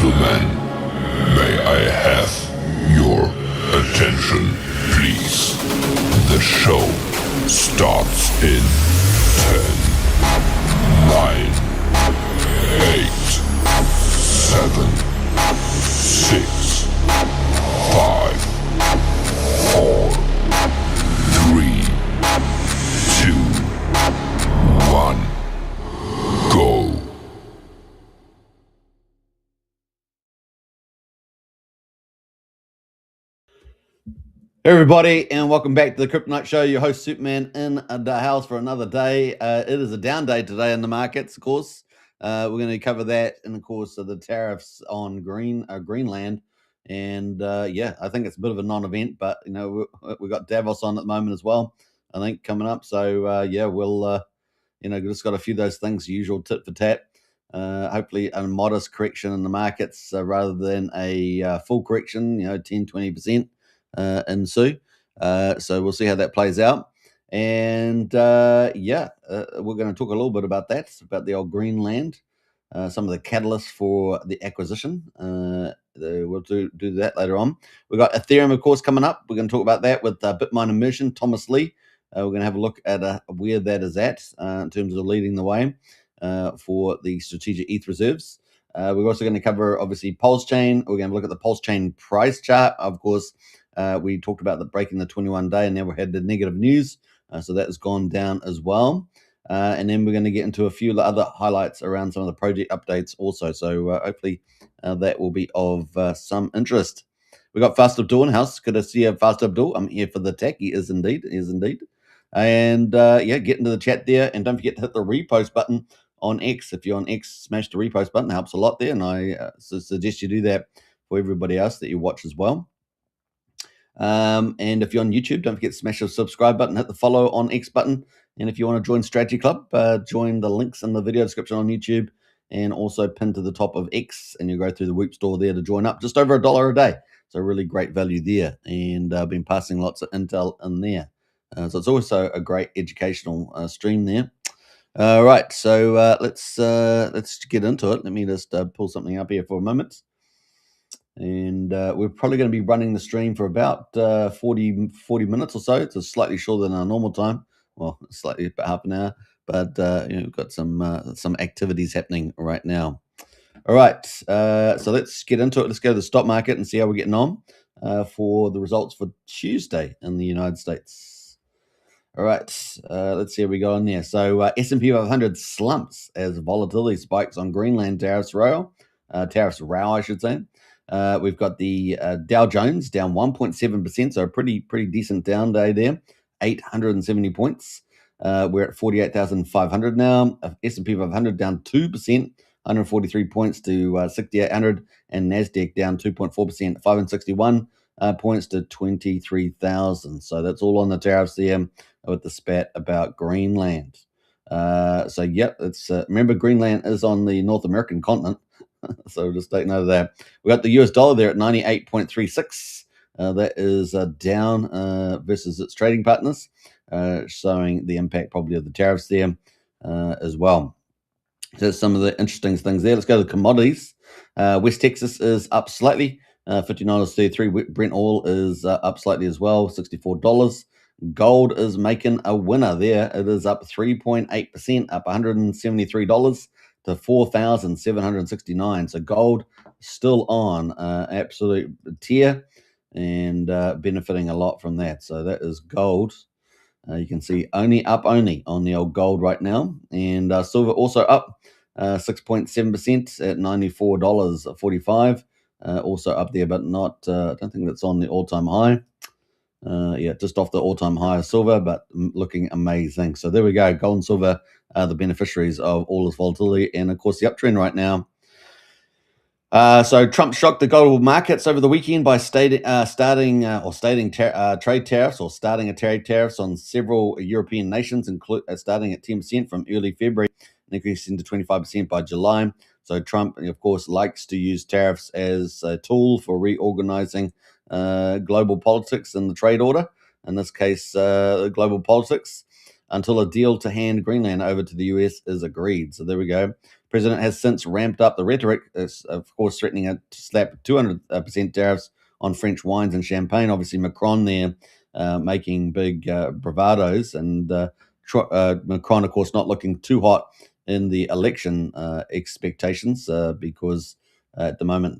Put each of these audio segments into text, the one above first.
Gentlemen, may I have your attention, please? The show starts in 10, 9, 8, 7, 6, 5, 4, 3, 2, 1, go. Hey everybody, and welcome back to the Crypto Night Show. Your host Superman in the house for another day. It is a down day today in the markets, of course. We're going to cover that, and of course the tariffs on Greenland. And yeah, I think it's a bit of a non-event, but you know we got Davos on at the moment as well, I think, coming up. So yeah, we'll just got a few of those things, usual tit for tat. Hopefully a modest correction in the markets rather than a full correction, 10-20%. Ensue. So we'll see how that plays out. And we're going to talk a little bit about that, about the old Greenland, some of the catalysts for the acquisition. We'll do that later on. We've got Ethereum, of course, coming up. We're going to talk about that with Bitmine Immersion, Thomas Lee. We're going to have a look at where that is at in terms of leading the way for the strategic ETH reserves. We're also going to cover, obviously, PulseChain. We're going to look at the PulseChain price chart, of course. We talked about the breaking the 21-day, and now we had the negative news, so that has gone down as well. And then we're going to get into a few other highlights around some of the project updates also. So hopefully that will be of some interest. We got Fast Abdul in the house. Good to see you, Fast Abdul. I'm here for the tech. He is indeed. And get into the chat there, and don't forget to hit the repost button on X. If you're on X, smash the repost button. It helps a lot there, and I suggest you do that for everybody else that you watch as well. And if you're on YouTube, don't forget to smash the subscribe button, hit the follow on X button. And if you want to join Strategy Club, join the links in the video description on YouTube, and also pin to the top of X, and you go through the Whoop store there to join up. Just over $1 a day. So really great value there. And I've been passing lots of intel in there. So it's also a great educational stream there. All right, so let's get into it. Let me just pull something up here for a moment. And we're probably going to be running the stream for about 40 minutes or so. It's slightly shorter than our normal time. Well, slightly about half an hour, but we've got some activities happening right now. All right, so let's get into it. Let's go to the stock market and see how we're getting on for the results for Tuesday in the United States. All right, let's see how we go on there. So S&P 500 slumps as volatility spikes on Greenland tariffs row, I should say. We've got the Dow Jones down 1.7%, so a pretty decent down day there, 870 points. We're at 48,500 now. S&P 500 down 2%, 143 points to 6,800, and Nasdaq down 2.4%, 561 points to 23,000. So that's all on the tariffs there with the spat about Greenland. So yep, it's remember Greenland is on the North American continent. So just take note of that. We got the US dollar there at 98.36. That is down versus its trading partners, showing the impact probably of the tariffs there as well. So some of the interesting things there. Let's go to the commodities. West Texas is up slightly, $59.33. Brent oil is up slightly as well, $64. Gold is making a winner there. It is up 3.8%, up $173 to 4,769. So gold still on absolute tear and benefiting a lot from that. So that is gold. You can see only on the old gold right now. And silver also up 6.7% at $94.45. Also up there, but not, I don't think that's on the all-time high. Just off the all-time high of silver, but looking amazing. So there we go. Gold and silver are the beneficiaries of all this volatility, and of course the uptrend right now. So Trump shocked the global markets over the weekend by starting trade tariffs on several European nations, starting at 10% from early February, and increasing to 25% by July. So Trump, of course, likes to use tariffs as a tool for reorganizing global politics and the trade order. In this case, global politics, until a deal to hand Greenland over to the US is agreed. So there we go. president has since ramped up the rhetoric, of course, threatening to slap 200% tariffs on French wines and champagne. Obviously, Macron there making big bravados, and Macron, of course, not looking too hot in the election expectations because at the moment,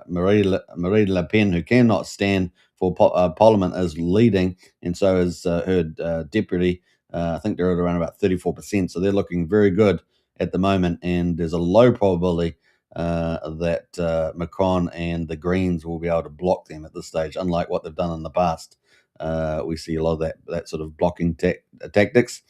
Marie Le Pen, who cannot stand for Parliament, is leading, and so is her deputy. I think they're at around about 34%, so they're looking very good at the moment, and there's a low probability that Macron and the Greens will be able to block them at this stage, unlike what they've done in the past. We see a lot of that sort of blocking tactics.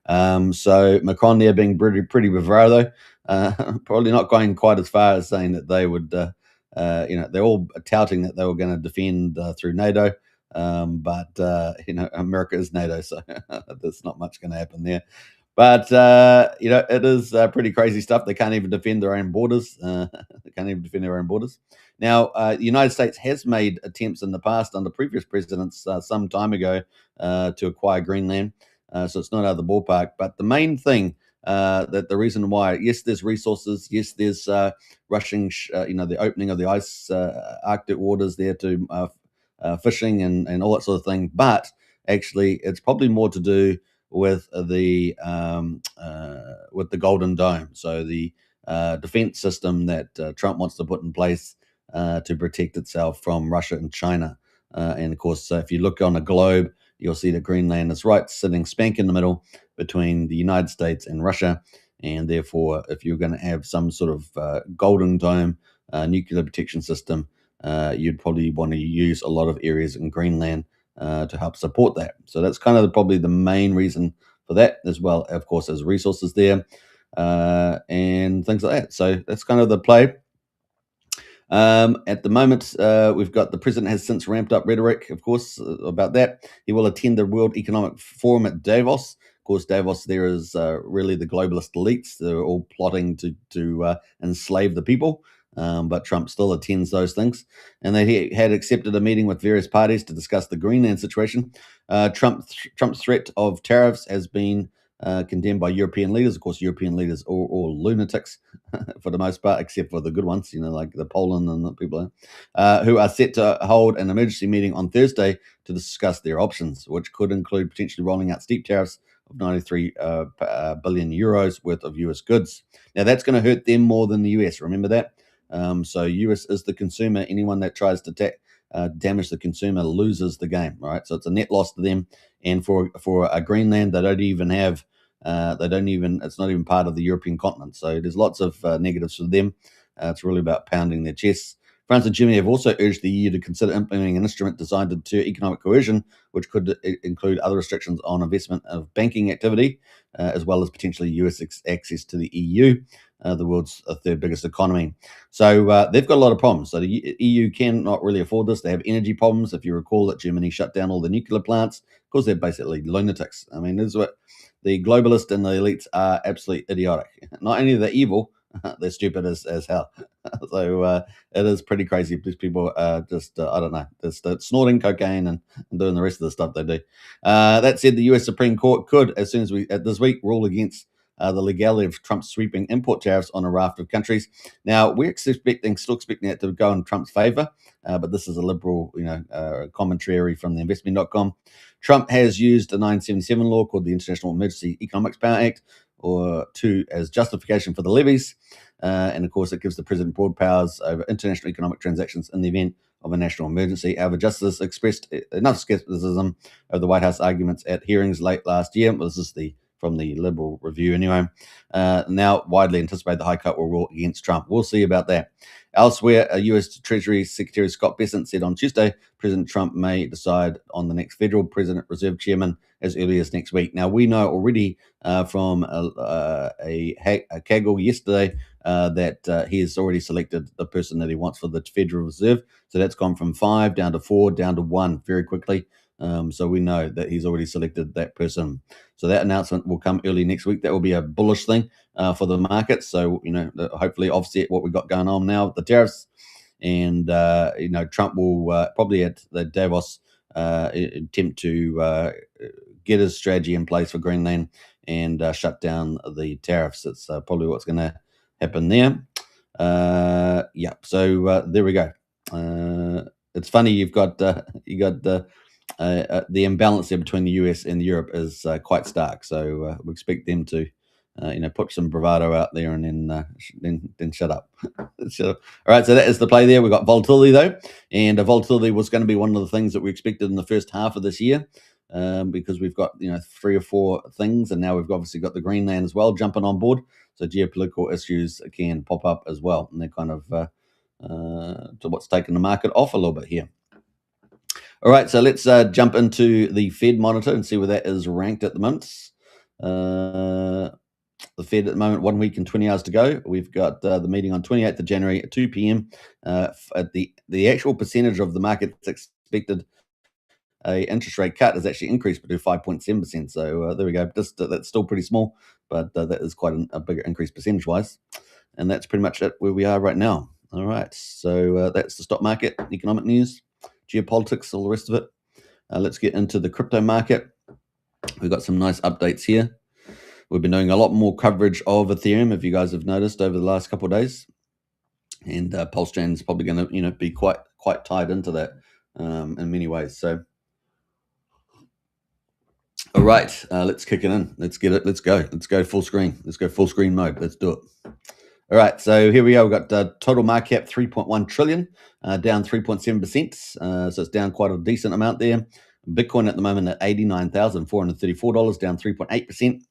So Macron there being pretty bravado, probably not going quite as far as saying that they would, they're all touting that they were going to defend through NATO. But America is NATO, so there's not much going to happen there. But it is pretty crazy stuff. They can't even defend their own borders. Now, the United States has made attempts in the past under previous presidents some time ago to acquire Greenland, so it's not out of the ballpark. But the main thing that the reason why, yes, there's resources, yes, there's rushing, the opening of the ice Arctic waters there to fishing and all that sort of thing. But actually, it's probably more to do with the Golden Dome, so the defense system that Trump wants to put in place to protect itself from Russia and China. And of course, if you look on a globe, you'll see that Greenland is right sitting spank in the middle between the United States and Russia. And therefore, if you're going to have some sort of Golden Dome nuclear protection system, you'd probably want to use a lot of areas in Greenland to help support that. So that's kind of probably the main reason for that, as well, of course, as resources there and things like that. So that's kind of the play. At the moment, we've got the president has since ramped up rhetoric, of course, about that. He will attend the World Economic Forum at Davos. Of course, Davos there is really the globalist elites. They're all plotting to enslave the people. But Trump still attends those things. And he had accepted a meeting with various parties to discuss the Greenland situation. Trump's threat of tariffs has been condemned by European leaders. Of course, European leaders are all lunatics for the most part, except for the good ones, like the Poland and the people who are set to hold an emergency meeting on Thursday to discuss their options, which could include potentially rolling out steep tariffs of 93 billion euros worth of US goods. Now, that's going to hurt them more than the US. Remember that? So US is the consumer. Anyone that tries to damage the consumer loses the game, right? So it's a net loss to them. And for Greenland, they don't even have, it's not even part of the European continent. So there's lots of negatives for them. It's really about pounding their chests. France and Germany have also urged the EU to consider implementing an instrument designed to deter economic coercion, which could include other restrictions on investment of banking activity, as well as potentially US access to the EU, the world's third biggest economy. So they've got a lot of problems. So the EU cannot really afford this. They have energy problems. If you recall that Germany shut down all the nuclear plants, because they're basically lunatics. I mean, this is what the globalists and the elites are absolutely idiotic. Not only are they evil, they're stupid as hell. So it is pretty crazy. These people are just, I don't know, just snorting cocaine and doing the rest of the stuff they do. That said, the US Supreme Court could, as soon as this week, rule against the legality of Trump's sweeping import tariffs on a raft of countries. Now, we're still expecting it to go in Trump's favor, but this is a liberal, commentary from the investment.com. Trump has used a 977 law called the International Emergency Economics Power Act, as justification for the levies. And of course, it gives the president broad powers over international economic transactions in the event of a national emergency. However, justice expressed enough skepticism of the White House arguments at hearings late last year. Well, this is from the Liberal Review anyway. Now widely anticipated the High Court will rule against Trump. We'll see about that. Elsewhere, U.S. Treasury Secretary Scott Bessent said on Tuesday, President Trump may decide on the next Federal President Reserve Chairman as early as next week. Now, we know already from a Kaggle yesterday that he has already selected the person that he wants for the Federal Reserve. So that's gone from 5 down to 4 down to 1 very quickly. So we know that he's already selected that person. So that announcement will come early next week. That will be a bullish thing for the market. So, hopefully offset what we've got going on now with the tariffs. And, Trump will probably at the Davos attempt to get his strategy in place for Greenland and shut down the tariffs. It's probably what's going to happen there. Yeah, so there we go. It's funny you've got the imbalance there between the US and Europe is quite stark. So we expect them to put some bravado out there and then shut up. So, all right, so that is the play there. We've got volatility though, and volatility was going to be one of the things that we expected in the first half of this year. Because we've got 3 or 4 things, and now we've obviously got the Greenland as well jumping on board. So geopolitical issues can pop up as well, and they're kind of to what's taken the market off a little bit here. All right, so let's jump into the Fed monitor and see where that is ranked at the moment. The Fed at the moment, 1 week and 20 hours to go. We've got the meeting on 28th of January at 2 p.m. At the actual percentage of the market that's expected a interest rate cut has actually increased to 5.7%. So there we go. That's still pretty small, but that is quite a bigger increase percentage-wise. And that's pretty much it where we are right now. All right, so that's the stock market, economic news, geopolitics, all the rest of it. Let's get into the crypto market. We've got some nice updates here. We've been doing a lot more coverage of Ethereum, if you guys have noticed, over the last couple of days. And PulseChain is probably going to be quite tied into that in many ways. So, all right, let's kick it in. Let's get it. Let's go. Let's go full screen. Let's go full screen mode. Let's do it. All right, so here we go. We've got total market cap 3.1 trillion, down 3.7%. So it's down quite a decent amount there. Bitcoin at the moment at $89,434, down 3.8%.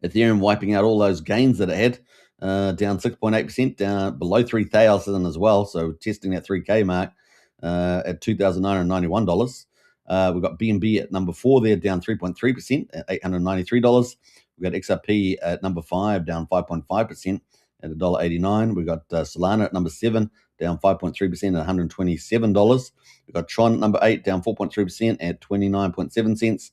Ethereum wiping out all those gains that it had, down 6.8%, down below 3,000 as well. So testing that 3K mark at $2,991. We've got BNB at number 4 there, down 3.3% at $893. We've got XRP at number 5, down 5.5% at $1.89. We've got Solana at number 7, down 5.3% at $127. We've got Tron at number 8, down 4.3% at 29.7 cents.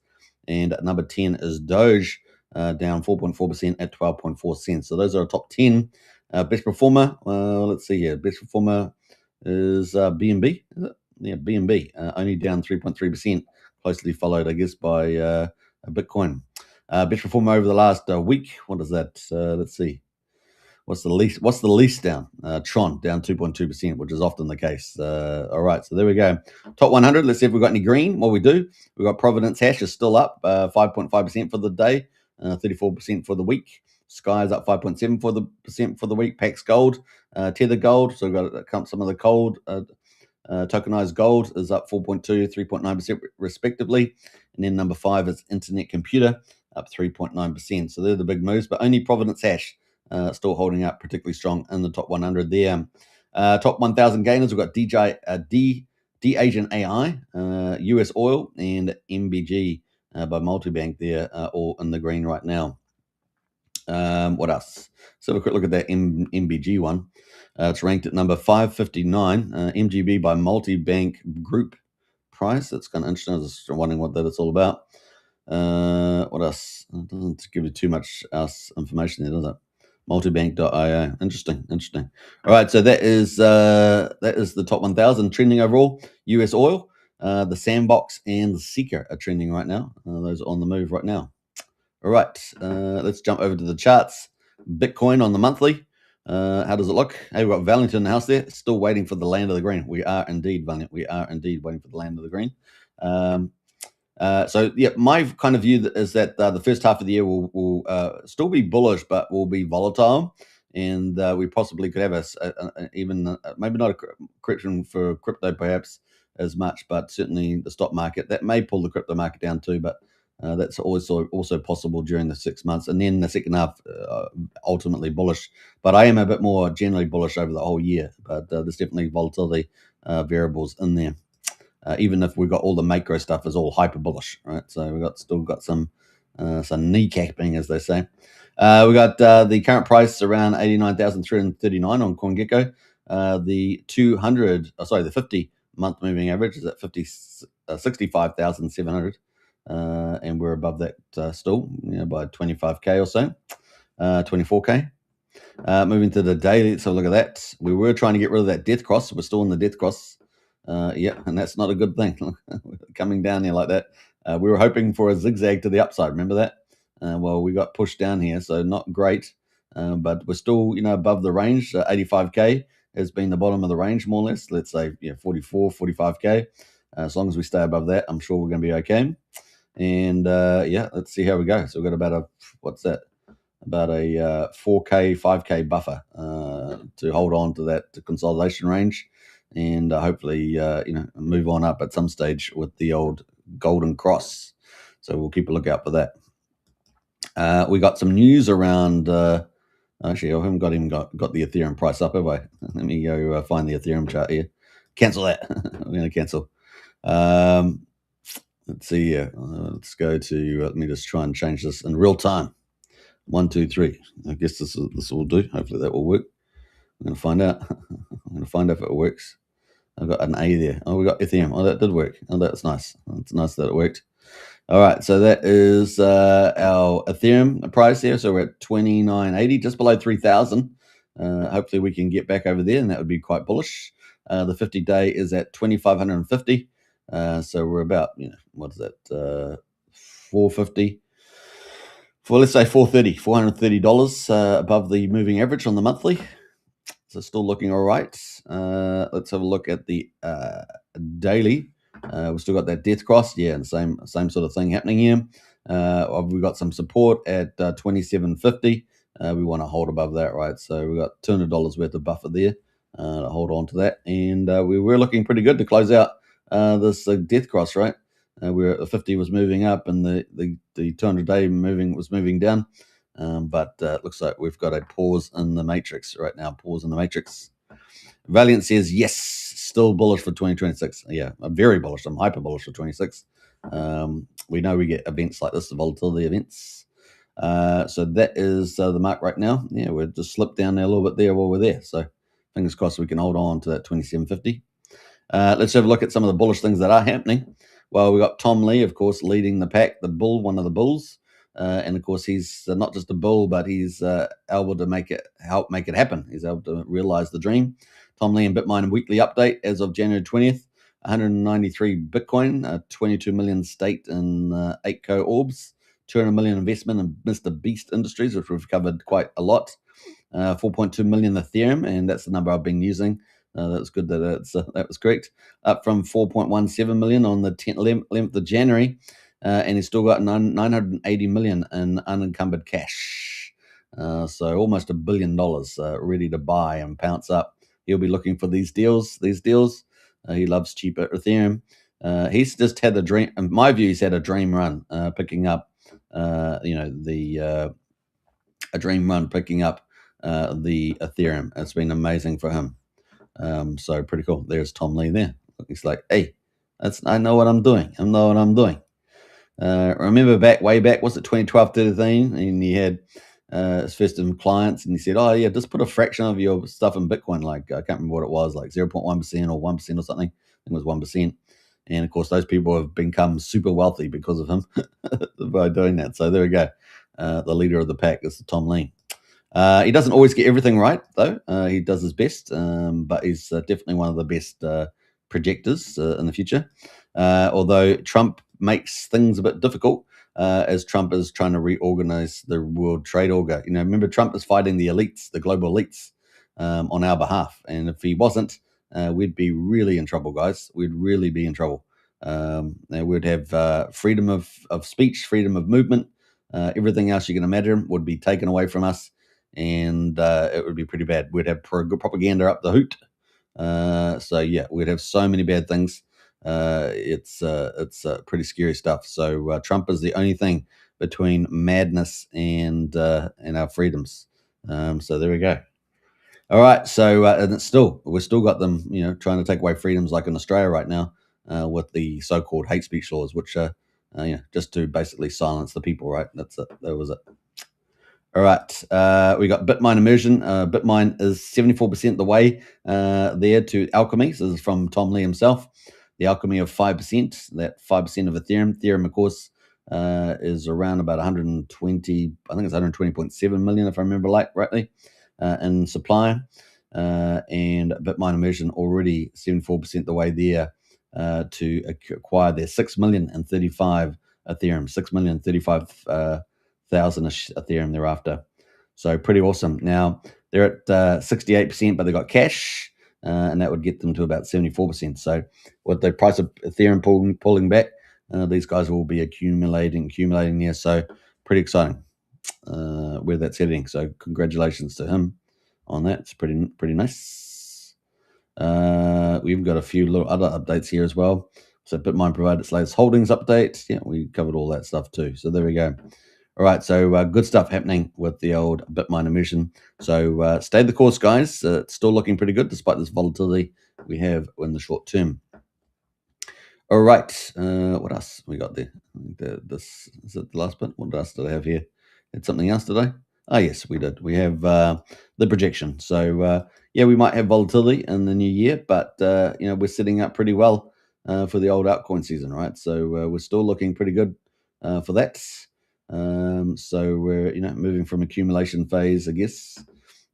And at number 10 is Doge, down 4.4% at 12.4 cents. So those are our top 10. Best performer, let's see here. Best performer is BNB. Is it? Yeah, BNB, only down 3.3%, closely followed, I guess, by Bitcoin. Best performer over the last week. What is that? Let's see. What's the least down? Tron, down 2.2%, which is often the case. All right, so there we go. Top 100. Let's see if we've got any green. Well, we do. We've got Providence Hash is still up 5.5% for the day, 34% for the week. Sky is up 5.7% for the week. Pax Gold, Tether Gold. So we've got some of the gold. Tokenized gold is up 4.2%, 3.9% respectively. And then number 5 is Internet Computer, up 3.9%. So they're the big moves, but only Providence Hash still holding up particularly strong in the top 100 there. Top 1,000 gainers, we've got D-Asian AI, US Oil, and MBG by Multibank there, all in the green right now. What else? So have a quick look at that MBG one. It's ranked at number 559. MGB by Multibank Group price. That's kind of interesting. I was just wondering what that is all about. What else? It doesn't give you too much else information there, does it? Multibank.io. Interesting. All right, so that is the top 1,000 trending overall. US Oil, the Sandbox, and the Seeker are trending right now. Those are on the move right now. All right, let's jump over to the charts. Bitcoin on the monthly. How does it look? Hey, we've got Valiant in the house there. Still waiting for the land of the green. We are indeed, Valiant. We are indeed waiting for the land of the green. So, yeah, my kind of view is that the first half of the year will still be bullish, but will be volatile. And we possibly could have even maybe not a correction for crypto perhaps as much, but certainly the stock market. That may pull the crypto market down too, but that's also possible during the 6 months. And then the second half, ultimately bullish. But I am a bit more generally bullish over the whole year. But there's definitely volatility variables in there. Even if we've got all the macro stuff is all hyper bullish, right? So we've still got some kneecapping, as they say. We got the current price around 89,339 on CoinGecko. The 50-month moving average is at 65,700. And we're above that still, by 25K or so, 24K. Moving to the daily, let's have a look at that. We were trying to get rid of that death cross. We're still in the death cross. Yeah, and that's not a good thing. Coming down here like that. We were hoping for a zigzag to the upside. Remember that? Well, we got pushed down here, so not great. but we're still, above the range. 85K has been the bottom of the range, more or less. Let's say 44, 45K. As long as we stay above that, I'm sure we're going to be okay. And let's see how we go. So we've got about about a 4K, 5K buffer to hold on to that consolidation range, and hopefully move on up at some stage with the old golden cross. So we'll keep a lookout for that. We got some news around. Actually, I haven't got the Ethereum price up, have I? Let me go find the Ethereum chart here. Cancel that. We're going to cancel. Let's see here. Let's go to. Let me just try and change this in real time. 1, 2, 3. I guess this will do. Hopefully that will work. I'm going to find out. I'm going to find out if it works. I've got an A there. Oh, we got Ethereum. Oh, that did work. Oh, that's nice. It's nice that it worked. All right, so that is our Ethereum price here. So we're at 29.80, just below 3,000. Hopefully we can get back over there, and that would be quite bullish. The 50-day is at 2,550. So we're about, what is that? 450. For let's say $430 above the moving average on the monthly. So still looking all right. Let's have a look at the daily. We've still got that death cross, and the same sort of thing happening here. We've got some support at 27.50. We want to hold above that, right? So we've got $200 worth of buffer there to hold on to that, and we were looking pretty good to close out this death cross, right? Where the 50 was moving up and the 200-day was moving down. But it looks like we've got a pause in the matrix right now. Pause in the matrix. Valiant says, yes, still bullish for 2026. Yeah, I'm very bullish. I'm hyper bullish for 26. We know we get events like this, the volatility events. So that is the mark right now. Yeah, we've just slipped down there a little bit there while we're there. So fingers crossed we can hold on to that 27.50. Let's have a look at some of the bullish things that are happening. Well, we got Tom Lee, of course, leading the pack, the bull, one of the bulls. And of course, he's not just a bull, but he's able to help make it happen. He's able to realize the dream. Tom Lee and Bitmine weekly update as of January 20th, 193 Bitcoin, 22 million staked in 8Co orbs, 200 million investment in Mr. Beast Industries, which we've covered quite a lot, 4.2 million Ethereum, and that's the number I've been using. That's good that that was correct. Up from 4.17 million on the 11th of January. And he's still got 980 million in unencumbered cash. So almost $1 billion ready to buy and pounce up. He'll be looking for these deals. He loves cheaper Ethereum. He's just had a dream. In my view, he's had a dream run picking up, a dream run picking up the Ethereum. It's been amazing for him. So pretty cool. There's Tom Lee there. He's like, hey, I know what I'm doing. Remember way back, was it 2012, 13? And he had his first clients, and he said, oh, yeah, just put a fraction of your stuff in Bitcoin. Like, I can't remember what it was, like 0.1% or 1% or something. I think it was 1%. And of course, those people have become super wealthy because of him by doing that. So there we go. The leader of the pack is Tom Lee. He doesn't always get everything right, though. He does his best, but he's definitely one of the best projectors in the future. Although Trump makes things a bit difficult, as Trump is trying to reorganize the World Trade Order. Remember, Trump is fighting the elites, the global elites, on our behalf. And if he wasn't, we'd be really in trouble, guys. We'd really be in trouble. We'd have freedom of speech, freedom of movement. Everything else you can imagine would be taken away from us, and it would be pretty bad. We'd have propaganda up the hoot. So yeah, we'd have so many bad things. It's pretty scary stuff. So Trump is the only thing between madness and our freedoms. So there we go. All right. So and we've still got them, trying to take away freedoms like in Australia right now with the so-called hate speech laws, which are just to basically silence the people. Right. That's it. That was it. All right, we got Bitmine immersion. Bitmine is 74% the way there to alchemy. So this is from Tom Lee himself. The alchemy of 5%, that 5% of Ethereum. Ethereum, of course, is around about 120, I think it's 120.7 million, if I remember rightly, in supply. And Bitmine immersion already 74% the way there to acquire their 6,035 Ethereum, 6,035,000 Ethereum thereafter. So pretty awesome. Now they're at 68%, but they got cash, and that would get them to about 74%. So with the price of Ethereum pulling back, these guys will be accumulating there. So pretty exciting where that's heading. So congratulations to him on that. It's pretty nice. We've got a few little other updates here as well. So Bitmine provided its latest holdings update. Yeah, we covered all that stuff too. So there we go. All right, so good stuff happening with the old Bitmine emission. So stay the course, guys. It's still looking pretty good despite this volatility we have in the short term. All right, what else we got there? This is it. The last bit. What else did I have here? Had something else today? Oh yes, we did. We have the projection. So yeah, we might have volatility in the new year, but we're setting up pretty well for the old altcoin season, right? So we're still looking pretty good for that. So we're moving from accumulation phase, I guess,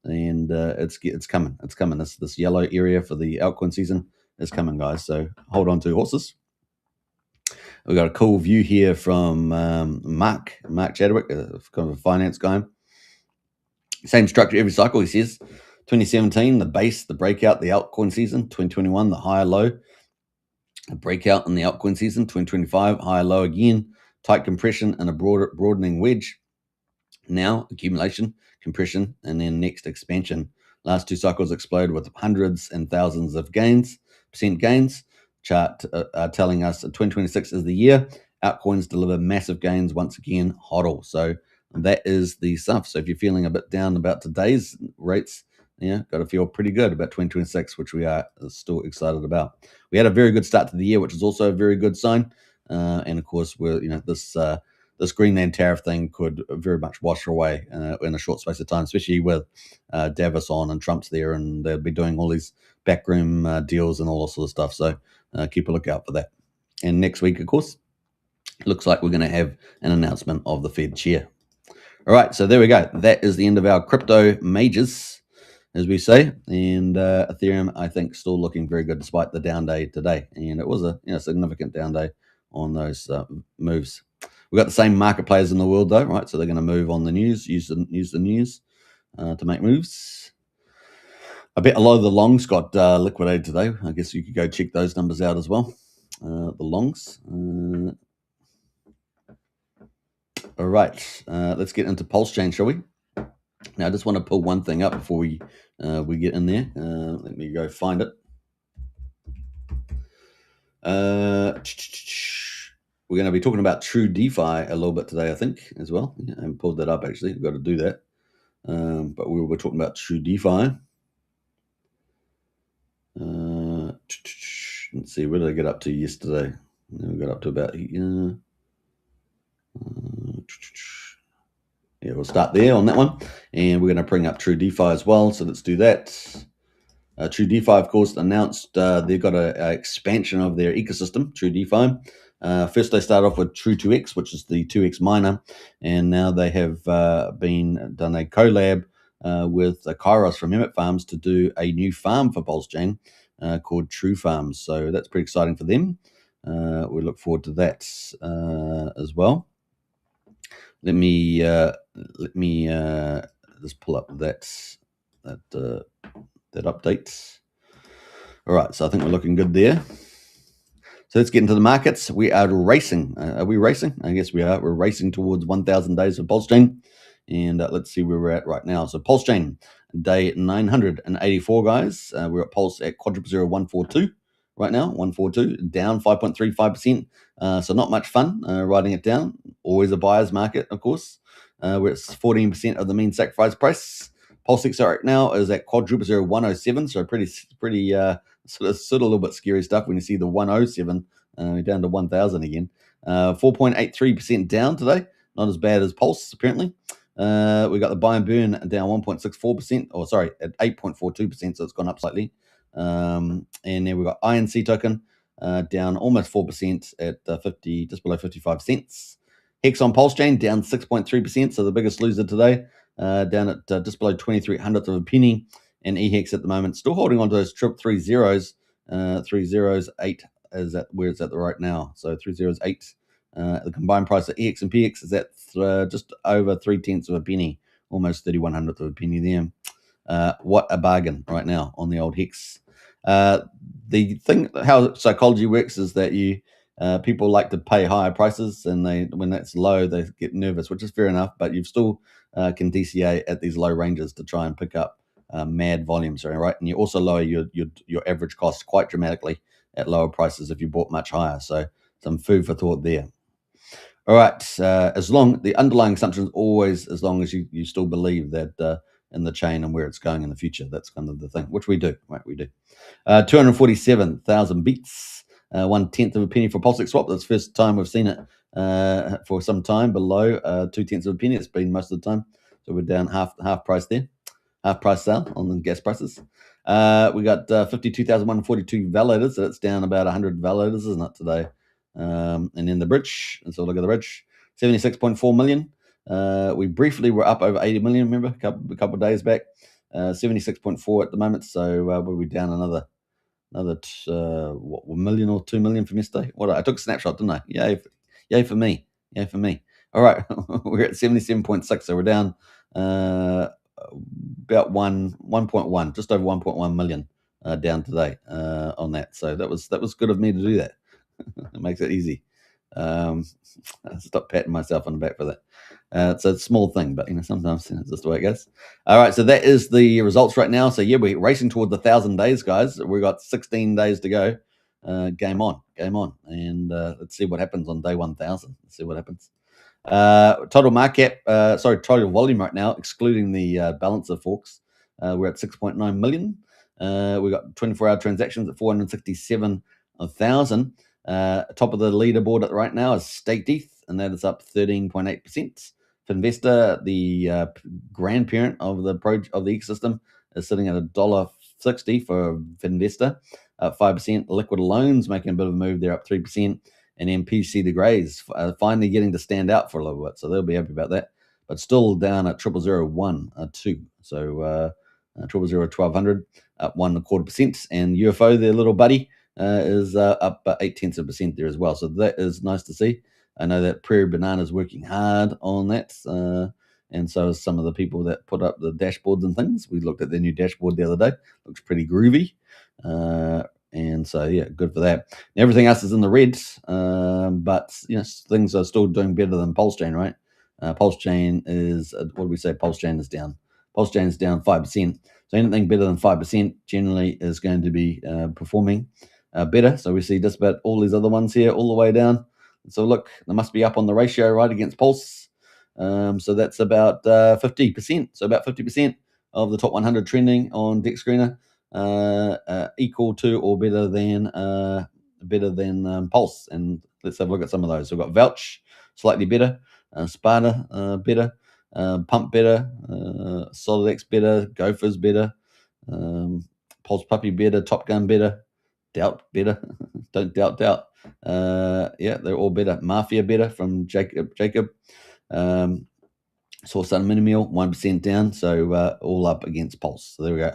and it's coming. It's coming. This yellow area for the altcoin season is coming, guys. So hold on to your horses. We've got a cool view here from Mark Chadwick, kind of a finance guy. Same structure every cycle, he says. 2017, the base, the breakout, the altcoin season. 2021, the higher low, a breakout in the altcoin season. 2025, higher low again, tight compression and a broadening wedge. Now, accumulation, compression, and then next expansion. Last two cycles explode with hundreds and thousands of percent gains. Chart telling us 2026 is the year. Altcoins deliver massive gains once again, hodl. So that is the stuff. So if you're feeling a bit down about today's rates, got to feel pretty good about 2026, which we are still excited about. We had a very good start to the year, which is also a very good sign. And of course, we're this Greenland tariff thing could very much wash away in a short space of time, especially with Davos on and Trump's there, and they'll be doing all these backroom deals and all that sort of stuff. So keep a lookout for that. And next week, of course, looks like we're going to have an announcement of the Fed chair. All right, so there we go. That is the end of our crypto majors, as we say. And Ethereum, I think, still looking very good despite the down day today. And it was a significant down day on those moves. We've got the same market players in the world, though, right? So they're going to move on the news, use the news to make moves. I bet a lot of the longs got liquidated today. I guess you could go check those numbers out as well. The longs. All right, let's get into PulseChain, shall we? Now, I just want to pull one thing up before we get in there. Let me go find it. We're going to be talking about True DeFi a little bit today, I think, as well. I haven't pulled that up, actually. We've got to do that. But we were talking about True DeFi. Let's see, where did I get up to yesterday? We got up to about... yeah, we'll start there on that one. And we're going to bring up True DeFi as well, so let's do that. True DeFi, of course, announced they've got an expansion of their ecosystem, True DeFi. First, they start off with True 2X, which is the 2X miner, and now they have done a collab with Kairos from Emmet Farms to do a new farm for PulseChain called True Farms. So that's pretty exciting for them. We look forward to that as well. Let me just pull up that update. All right, so I think we're looking good there. So let's get into the markets. We are racing. Are we racing? I guess we are. We're racing towards 1,000 days of PulseChain. And let's see where we're at right now. So PulseChain, day 984, guys. We're at Pulse at quadruple 0142 right now, 142, down 5.35%. So not much fun riding it down. Always a buyer's market, of course. We're at 14% of the mean sacrifice price. PulseX right now is at quadruple 0107, so pretty sort of a little bit scary stuff when you see the 107 down to 1,000 again. 4.83% down today. Not as bad as Pulse, apparently. We got the buy and burn down 1.64%, or sorry, at 8.42%, so it's gone up slightly. And then we've got INC token down almost 4% at just below 55 cents. Hex on PulseChain down 6.3%, so the biggest loser today, down at just below 23/100th of a penny. And EHEX at the moment still holding on to those three zeros. 308 is at where it's at right now. So 308. The combined price of EX and PX is at just over 0.3 of a penny almost 31/100th of a penny there. What a bargain right now on the old Hex. The thing, how psychology works is that people like to pay higher prices, and when that's low, they get nervous, which is fair enough. But you still can DCA at these low ranges to try and pick up mad volumes, right? And you also lower your average cost quite dramatically at lower prices if you bought much higher. So some food for thought there. All right. The underlying assumption is always as long as you still believe that in the chain and where it's going in the future. That's kind of the thing, which we do, right? We do. 247,000 beats, 1/10 of a penny for PulseX swap. That's the first time we've seen it for some time below 2/10 of a penny. It's been most of the time. So we're down half price there, half price sale on the gas prices. We got 52,142 validators. So that's down about 100 validators, isn't it, today? And then the bridge. Let's have a look at the bridge. 76.4 million. We briefly were up over 80 million, remember, a couple of days back. 76.4 at the moment. So we're down another 1 million or 2 million from yesterday. I took a snapshot, didn't I? Yay for me. All right, we're at 77.6, so we're down about 1.1, just over 1.1 million down today on that. So that was good of me to do that. It makes it easy. Stop patting myself on the back for that. It's a small thing, but sometimes it's just the way it goes. All right, so that is the results right now. So yeah, we're racing toward the 1,000 days, guys. We've got 16 days to go. Game on, and let's see what happens on day 1,000. Let's see what happens. Total total volume right now, excluding the balancer forks, we're at 6.9 million. We got 24-hour transactions at 467,000. Top of the leaderboard right now is Staked ETH, and that is up 13.8%. Finvestor, the grandparent of the ecosystem, is sitting at $1.60 for Finvestor, up 5%. Liquid Loans making a bit of a move, they're up 3%. And then PC the Greys finally getting to stand out for a little bit, so they'll be happy about that. But still down at 0.001.2. So 0.001,200 up 1.25%, and UFO, their little buddy, is up 0.8% there as well. So that is nice to see. I know that Prairie Banana is working hard on that, and so is some of the people that put up the dashboards and things. We looked at their new dashboard the other day; looks pretty groovy. And so, yeah, good for that. Everything else is in the red, but things are still doing better than PulseChain, right? PulseChain is, what do we say? PulseChain is down. PulseChain is down 5%. So anything better than 5% generally is going to be performing better. So we see just about all these other ones here all the way down. So look, they must be up on the ratio, right, against Pulse. So that's about 50%. So about 50% of the top 100 trending on Dex Screener equal to or better than Pulse. And let's have a look at some of those. So we've got Vouch, slightly better, Sparta better, Pump better, SolidX better, Gophers better, Pulse Puppy better, Top Gun better, Doubt better, don't doubt. Yeah, they're all better. Mafia better from Jacob. Source Sun Minimeal 1% down, so all up against Pulse. So there we go,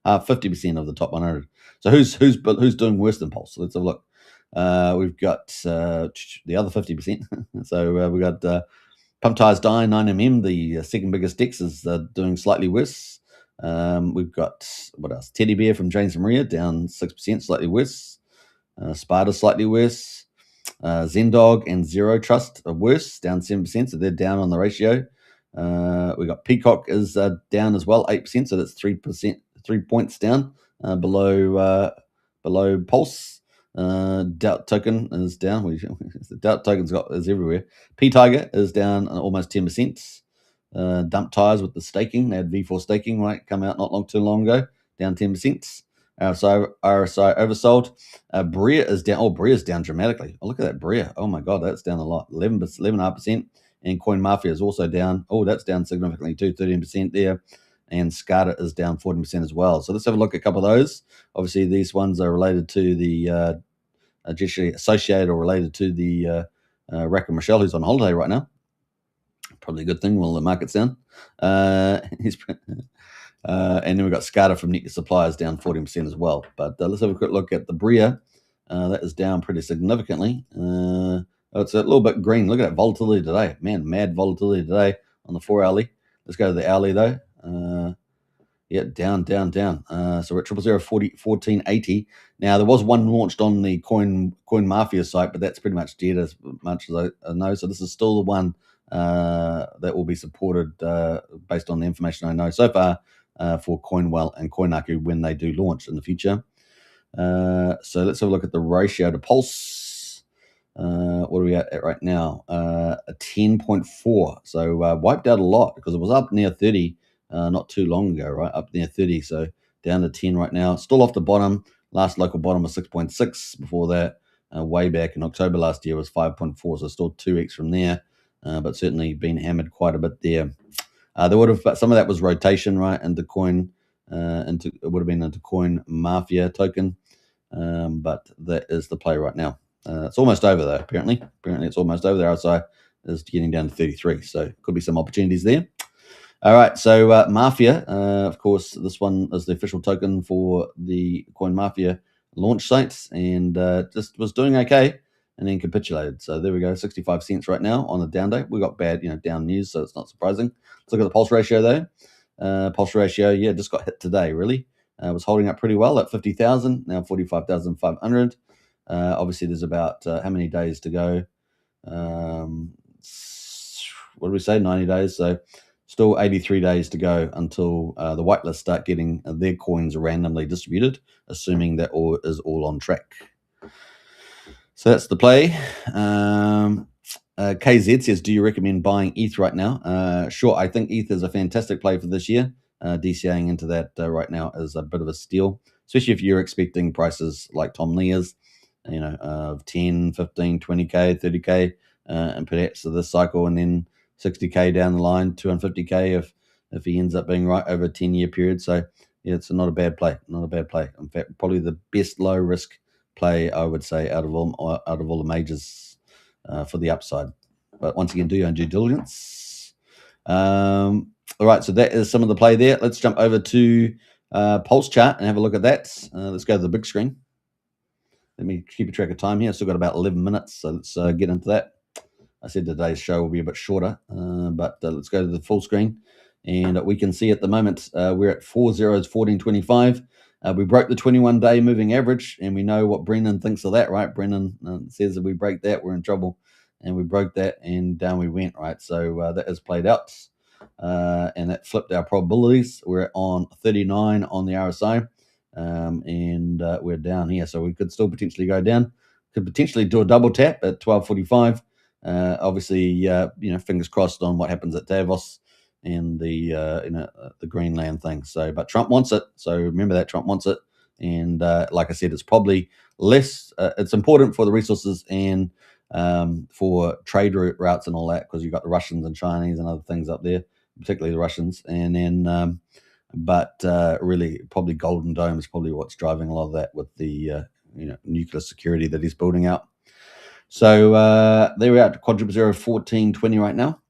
50% of the top 100. So who's doing worse than Pulse? So let's have a look. We've got the other 50%. So we got Pump Tires Die 9mm, the second biggest Dex, is doing slightly worse. We've got what else? Teddy Bear from James Maria down 6%, slightly worse. Sparta slightly worse. Zendog and Zero Trust are worse, down 7%, so they're down on the ratio. We got Peacock is down as well, 8%, so that's 3 points down below Pulse. Doubt Token is down. The Doubt Token's is everywhere. P Tiger is down almost 10%. Dump Tires with the staking, they had V4 staking, right, come out not too long ago, down 10%. RSI oversold. Bria is down. Oh, Bria's down dramatically. Oh, look at that Bria. Oh my God, that's down a lot. 11.5%. And Coin Mafia is also down. Oh, that's down significantly too, 13% there. And SCADA is down 14% as well. So let's have a look at a couple of those. Obviously, these ones are related to the generally associated or related to the Rack and Michelle, who's on holiday right now. Probably a good thing while the market's down. And then we've got SCADA from Net Suppliers down 14% as well. But let's have a quick look at the Bria. That is down pretty significantly. It's a little bit green. Look at that volatility today. Man, mad volatility today on the 4-hourly. Let's go to the hourly though. Yeah, down. So we're at 0001480. Now there was one launched on the Coin Mafia site, but that's pretty much dead as much as I know. So this is still the one that will be supported based on the information I know so far for Coinwell and CoinAku when they do launch in the future. So let's have a look at the ratio to Pulse. What are we at right now? A 10.4. So wiped out a lot because it was up near 30 not too long ago, right? Up near 30. So down to 10 right now. Still off the bottom. Last local bottom was 6.6. Before that, way back in October last year was 5.4. So still 2x from there, but certainly been hammered quite a bit there. There would have some of that was rotation, right? Into coin, it would have been into Coin Mafia token, but that is the play right now. It's almost over though. Apparently it's almost over. The RSI is getting down to 33, so could be some opportunities there. All right, so Mafia, of course, this one is the official token for the Coin Mafia launch site, and just was doing okay, and then capitulated. So there we go, 65 cents right now on the down day. We got bad, down news, so it's not surprising. Let's look at the pulse ratio though. Pulse ratio, yeah, just got hit today. Really, was holding up pretty well at 50,000, now 45,500. Obviously, there's about how many days to go? What do we say? 90 days. So still 83 days to go until the whitelist start getting their coins randomly distributed, assuming that all is all on track. So that's the play. KZ says, do you recommend buying ETH right now? Sure, I think ETH is a fantastic play for this year. DCAing into that right now is a bit of a steal, especially if you're expecting prices like Tom Lee is, of 10, 15, 20K, 30K, and perhaps this cycle, and then 60K down the line, 250K if he ends up being right over a 10-year period. So yeah, it's not a bad play. In fact, probably the best low risk play, I would say, out of all the majors for the upside. But once again, do your own due diligence. All right, so that is some of the play there. Let's jump over to Pulse chart and have a look at that. Let's go to the big screen. Let me keep a track of time here. I've still got about 11 minutes, so let's get into that. I said today's show will be a bit shorter, but let's go to the full screen. And we can see at the moment we're at 1425. We broke the 21-day moving average, and we know what Brendan thinks of that, right? Brendan says if we break that, we're in trouble. And we broke that, and down we went, right? So that has played out, and that flipped our probabilities. We're on 39 on the RSI, and we're down here. So we could still potentially go down. Could potentially do a double tap at 1245. Obviously, fingers crossed on what happens at Davos and the Greenland thing. So, but Trump wants it. So remember that Trump wants it. And like I said, it's probably less. It's important for the resources and for trade routes and all that, because you've got the Russians and Chinese and other things up there, particularly the Russians. And then, but really, probably Golden Dome is probably what's driving a lot of that with the nuclear security that he's building out. So there we are at quadruple 1420 right now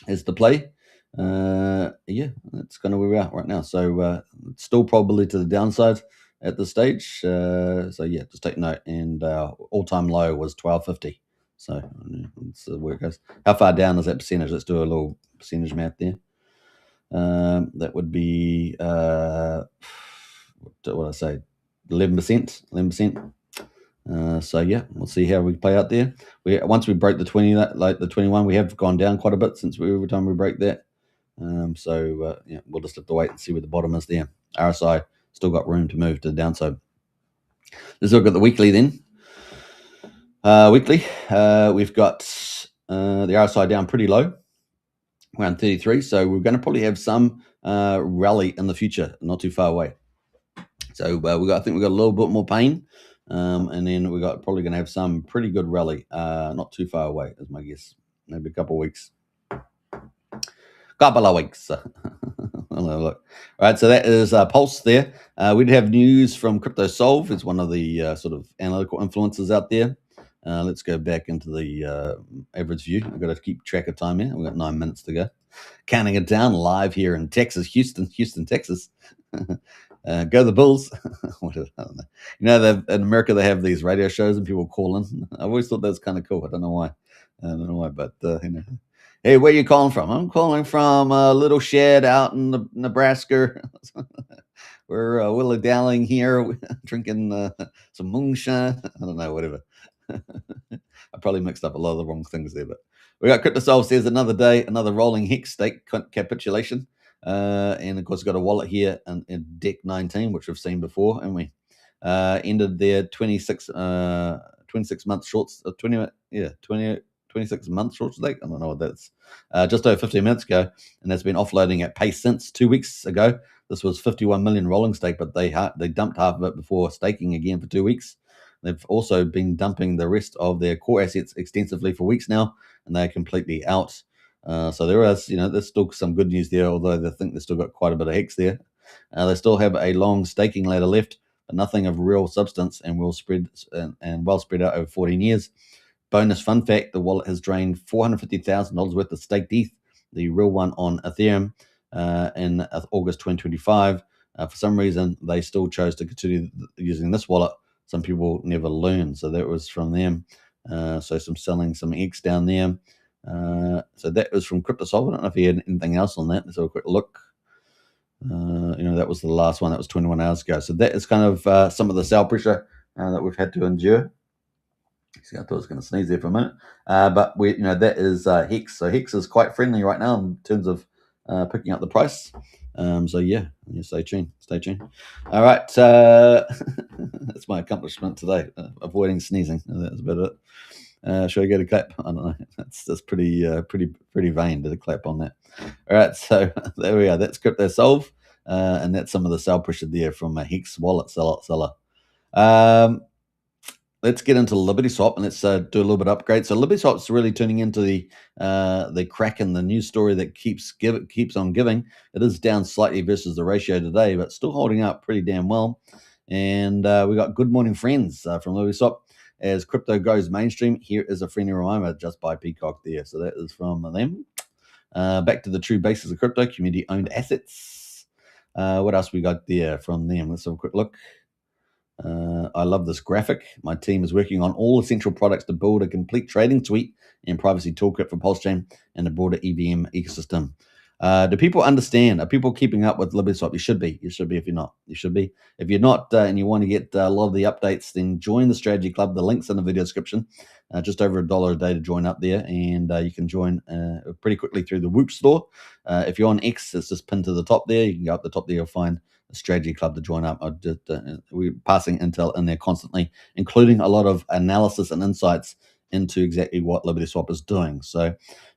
is the play. Yeah, that's kind of where we are right now. So still probably to the downside at this stage. So yeah, just take note. And all-time low was 1250. So that's where it goes. How far down is that percentage? Let's do a little percentage math there. That would be what did I say? 11%. 11%. So yeah, we'll see how we play out there. Once we break the 20, like the 21, we have gone down quite a bit since every time we break that. So yeah, we'll just have to wait and see where the bottom is there. RSI still got room to move to the downside. Let's look at the weekly then. Weekly, we've got the RSI down pretty low, around 33. So we're going to probably have some rally in the future, not too far away. So I think we got a little bit more pain. And then we got probably going to have some pretty good rally, not too far away, is my guess. Maybe a couple of weeks. Couple of weeks. Look. All right, so that is Pulse there. We did have news from CryptoSolve. It's one of the sort of analytical influencers out there. Let's go back into the average view. I've got to keep track of time here. We've got 9 minutes to go. Counting it down live here in Texas, Houston, Texas. Go the Bulls. I don't know. In America they have these radio shows and people call in. I always thought that was kind of cool. I don't know why, but Hey, where you calling from? I'm calling from a little shed out in Nebraska. We're willy-dallying here, drinking some moonshine. I don't know, whatever. I probably mixed up a lot of the wrong things there, but we got CryptoSolve says another day, another rolling hex stake capitulation. And of course, got a wallet here in Deck 19, which we've seen before, and we ended their 26 month shorts, 26 month short stake. I don't know what that's. Just over 15 minutes ago, and that's been offloading at pace since 2 weeks ago. This was 51 million rolling stake, but they dumped half of it before staking again for 2 weeks. They've also been dumping the rest of their core assets extensively for weeks now, and they're completely out. So there's still some good news there, although they think they've still got quite a bit of hex there. They still have a long staking ladder left, but nothing of real substance and well spread out over 14 years. Bonus fun fact: the wallet has drained $450,000 worth of staked ETH, the real one on Ethereum, in August 2025. For some reason, they still chose to continue using this wallet. Some people never learn, so that was from them. So some selling some X down there. So that was from CryptoSolve. I don't know if he had anything else on that. Let's have a quick look. That was the last one. That was 21 hours ago. So that is kind of some of the sell pressure that we've had to endure. See, I thought I was going to sneeze there for a minute, but that is Hex. So Hex is quite friendly right now in terms of picking up the price. So yeah, stay tuned. Stay tuned. All right, that's my accomplishment today: avoiding sneezing. That's about it. Should I get a clap? I don't know. That's pretty vain to clap on that. All right, so there we are. That's CryptoSolve, and that's some of the sell pressure there from a Hex wallet seller. Let's get into Liberty Swap and let's do a little bit of upgrade. So Liberty Swap's really turning into the crack in the news story that keeps on giving. It is down slightly versus the ratio today, but still holding up pretty damn well. And we got good morning friends from Liberty Swap. As crypto goes mainstream, here is a friendly reminder just by Peacock there. So that is from them. Back to the true basis of crypto, community-owned assets. What else we got there from them? Let's have a quick look. I love this graphic. My team is working on all essential products to build a complete trading suite and privacy toolkit for PulseChain and the broader EVM ecosystem. Do people understand? Are people keeping up with Liberty Swap? You should be. You should be if you're not. You should be. If you're not and you want to get a lot of the updates, then join the Strategy Club. The link's in the video description. Just over $1 a day to join up there. And you can join pretty quickly through the Whoop store. If you're on X, it's just pinned to the top there. You can go up the top there. You'll find a Strategy Club to join up. We're passing intel in there constantly, including a lot of analysis and insights into exactly what Liberty Swap is doing. So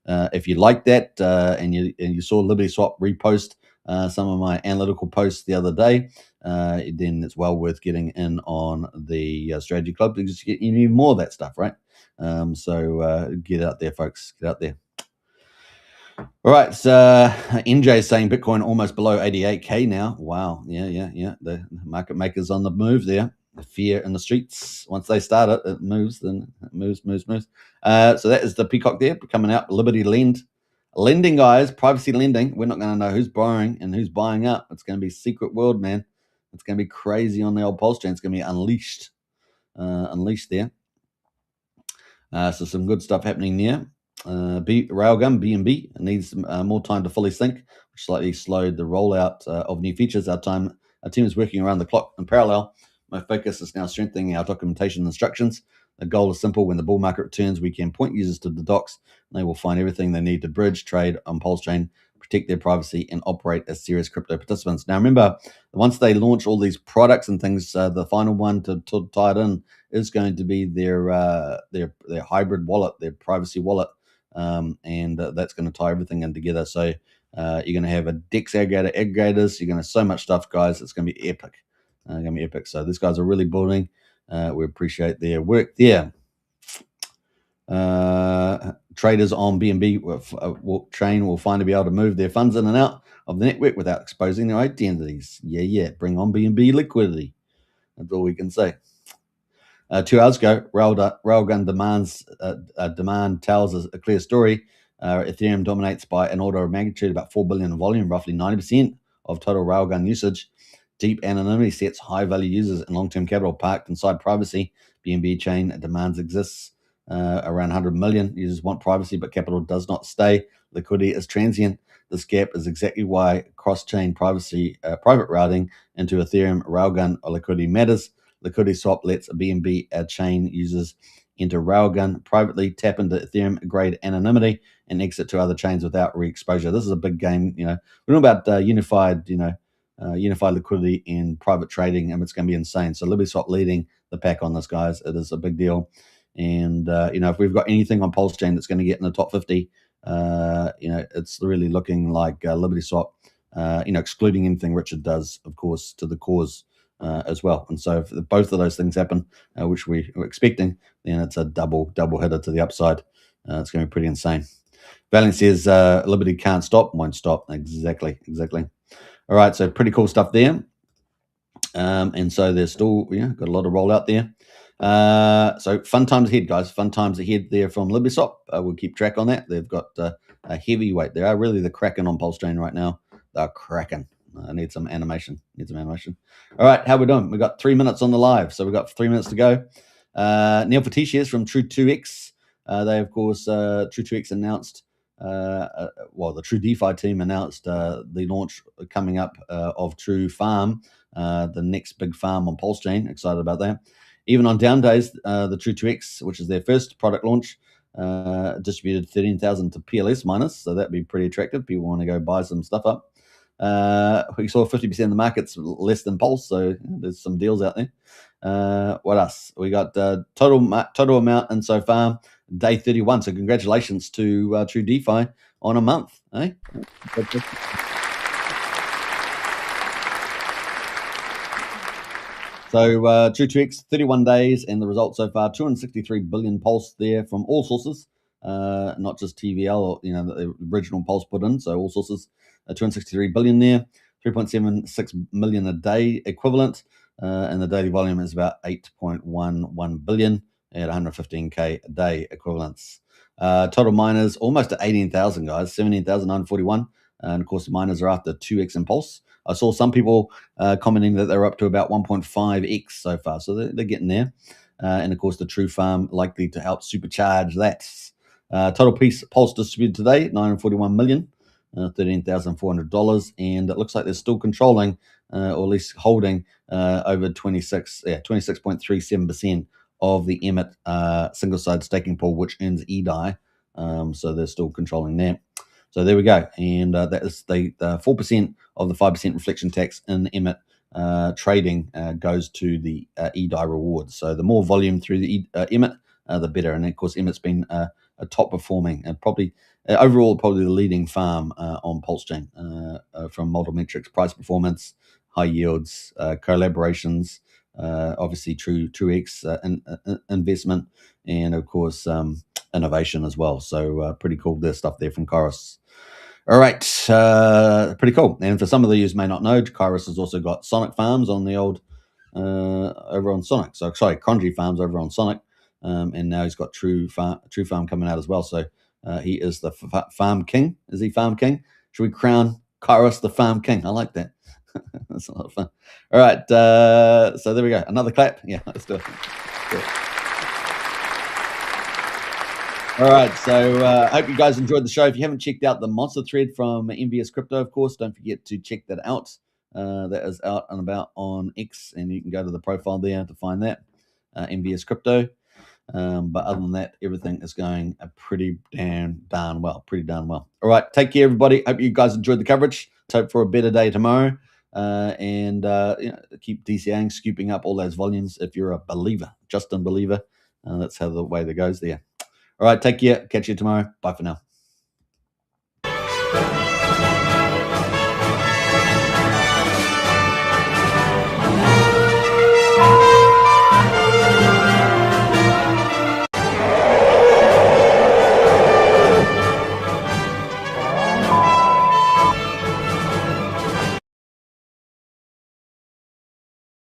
if you like that and you saw Liberty Swap repost some of my analytical posts the other day, then it's well worth getting in on the Strategy Club because you need more of that stuff, right? So get out there, folks. Get out there. All right, so NJ is saying Bitcoin almost below 88K now. Wow, yeah. The market makers on the move there. The fear in the streets. Once they start it, it moves. Then it moves. So that is the Peacock there coming out. Liberty lending, guys. Privacy lending. We're not going to know who's borrowing and who's buying up. It's going to be secret world, man. It's going to be crazy on the old PulseChain. It's going to be unleashed there. So some good stuff happening there. Railgun BNB needs more time to fully sync, which slightly slowed the rollout of new features. Our team is working around the clock in parallel. My focus is now strengthening our documentation instructions. The goal is simple: when the bull market returns, we can point users to the docs, and they will find everything they need to bridge, trade on PulseChain, protect their privacy, and operate as serious crypto participants. Now, remember, once they launch all these products and things, the final one to tie it in is going to be their hybrid wallet, their privacy wallet. And that's going to tie everything in together. So you're going to have a DEX aggregators. You're going to have so much stuff, guys. It's going to be epic. So these guys are really building. We appreciate their work there. Traders on BNB chain will finally be able to move their funds in and out of the network without exposing their identities. Yeah. Bring on BNB liquidity. That's all we can say. 2 hours ago, Railgun demand tells us a clear story. Ethereum dominates by an order of magnitude about 4 billion in volume, roughly 90% of total Railgun usage. Deep anonymity sets high-value users and long-term capital parked inside privacy. BNB chain demands exists. around 100 million. Users want privacy, but capital does not stay. Liquidity is transient. This gap is exactly why cross-chain privacy, private routing into Ethereum Railgun or liquidity matters. Liquidity swap lets BNB chain users enter Railgun privately, tap into Ethereum grade anonymity, and exit to other chains without re-exposure. This is a big game. We're talking about unified liquidity in private trading, and it's going to be insane. So LibertySwap leading the pack on this, guys. It is a big deal. And if we've got anything on PulseChain that's going to get in the top 50, it's really looking like LibertySwap. Excluding anything Richard does, of course, to the cause as well. And so if both of those things happen, which we were expecting, then it's a double hitter to the upside. It's going to be pretty insane. Valiant says Liberty can't stop, won't stop. Exactly. All right, so pretty cool stuff there. And so there's still got a lot of rollout there. So fun times ahead, guys. Fun times ahead there from LibertySwap. We'll keep track on that. They've got a heavyweight. They are really the cracking on PulseChain right now. They're cracking. I need some animation. All right, how we doing? We've got 3 minutes on the live, so we've got 3 minutes to go. Neil Fatishis from True2x. They, of course, True2x announced, the True DeFi team announced the launch coming up of True Farm, the next big farm on PulseChain. Excited about that. Even on down days, the True2x, which is their first product launch, distributed 13,000 to PLS miners, so that'd be pretty attractive. People want to go buy some stuff up. We saw 50% of the market's less than Pulse, so there's some deals out there. What else? We got total amount and so far day 31. So congratulations to True DeFi on a month. So True2x 31 days, and the results so far 263 billion Pulse there from all sources, not just TVL or the original Pulse put in. So all sources. 263 billion there, 3.76 million a day equivalent, and the daily volume is about 8.11 billion at 115k a day equivalents. Total miners almost at 18,000, guys, 17,941, and of course the miners are after 2x in Pulse. I saw some people commenting that they're up to about 1.5x so far, so they're getting there. And of course the True Farm likely to help supercharge that. Total Pulse distributed today, 941 million. $13,400, and it looks like they're still controlling, or at least holding, over 26.37% of the Emmet single-side staking pool, which earns EDI. So they're still controlling that. So there we go, and that is the 4% of the 5% reflection tax in Emmet trading goes to the EDI rewards. So the more volume through the Emmet, the better. And of course, Emmet's been a top performing and probably. Overall, probably the leading farm on PulseChain from multiple metrics, price performance, high yields, collaborations, obviously True2x investment, and of course innovation as well. So pretty cool. There's stuff there from Kairos. All right, pretty cool. And for some of you may not know, Kairos has also got Sonic farms on the old over on Sonic. So sorry, Conji farms over on Sonic, and now he's got True Farm coming out as well. So. He is the farm king. Is he farm king? Should we crown Kairos the farm king? I like that. That's a lot of fun. All right. So there we go. Another clap. Yeah, let's do it. All right. So I hope you guys enjoyed the show. If you haven't checked out the monster thread from Envious Crypto, of course, don't forget to check that out. That is out and about on X, and you can go to the profile there to find that. Envious Crypto. But other than that, everything is going pretty darn well. All right, take care, everybody. Hope you guys enjoyed the coverage. Let's hope for a better day tomorrow, and keep DCAing, scooping up all those volumes. If you're a believer, just a believer, that's how the way that goes there. All right, take care. Catch you tomorrow. Bye for now.